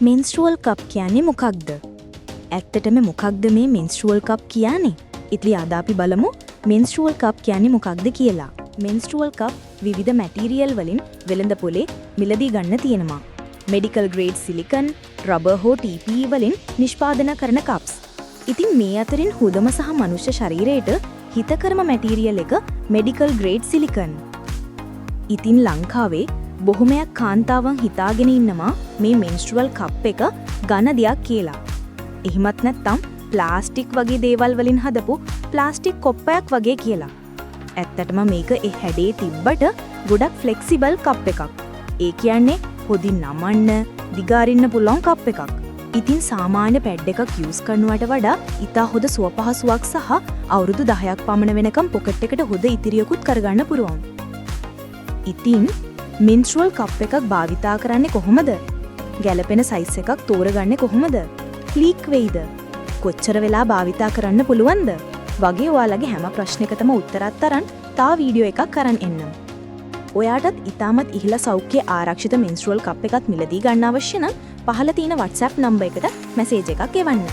මෙන්ස්ට්‍රුවල් කප් කියන්නේ මොකක්ද? ඇත්තටම මොකක්ද මේ මෙන්ස්ට්‍රුවල් කප් කියන්නේ? ඉතින් අද අපි බලමු මෙන්ස්ට්‍රුවල් කප් කියන්නේ මොකක්ද කියලා. මෙන්ස්ට්‍රුවල් කප් විවිධ මැටීරියල් වලින් වෙළඳ පොලේ මිලදී ගන්න තියෙනවා. මෙඩිකල් ග්‍රේඩ් සිලිකන්, රබර් හෝ TPE වලින් නිෂ්පාදනය කරන කප්ස්. ඉතින් මේ අතරින් හුදම සහ මනුෂ්‍ය ශරීරයට හිතකරම මැටීරියල් එක මෙඩිකල් ග්‍රේඩ් සිලිකන්. ඉතින් ලංකාවේ බොහොමයක් කාන්තාවන් හිතාගෙන ඉන්නවා මේ මෙන්ස්ට්‍රුවල් කප් එක ඝන දෙයක් කියලා. එහෙමත් නැත්නම් ප්ලාස්ටික් වගේ දේවල් වලින් හදපු ප්ලාස්ටික් කොප්පයක් වගේ කියලා. ඇත්තටම මේක ඒ හැඩේ තිබ්බට ගොඩක් ෆ්ලෙක්සිබල් කප් එකක්. ඒ කියන්නේ හොදින් නමන්න, දිගාරින්න පුළුවන් කප් එකක්. ඉතින් සාමාන්‍ය පැඩ් එකක් යූස් කරනවට වඩා ඉතා හොඳ සුවපහසුවක් සහ අවුරුදු 10ක් පමණ වෙනකම් පොකට් එකට හොඳ ඉතිරියකුත් කරගන්න පුළුවන්. ඉතින් මෙන්ස්ට්‍රුවල් කප් එකක් භාවිතා කරන්නේ කොහොමද? ගැලපෙන සයිස් එකක් තෝරගන්නේ කොහොමද? ලීක් වෙයිද? කොච්චර වෙලා භාවිතා කරන්න පුළුවන්ද? වගේ ඔයාලගේ හැම ප්‍රශ්නයකටම උත්තරත් අරන් තා වීඩියෝ එකක් අරන් එන්නම්. ඔයාටත් ඉතාමත් ඉහළ සෞඛ්‍ය ආරක්ෂිත මෙන්ස්ට්‍රුවල් කප් එකක් මිලදී ගන්න අවශ්‍ය නම් පහළ තියෙන WhatsApp නම්බර් එකට මැසේජ් එකක් එවන්න.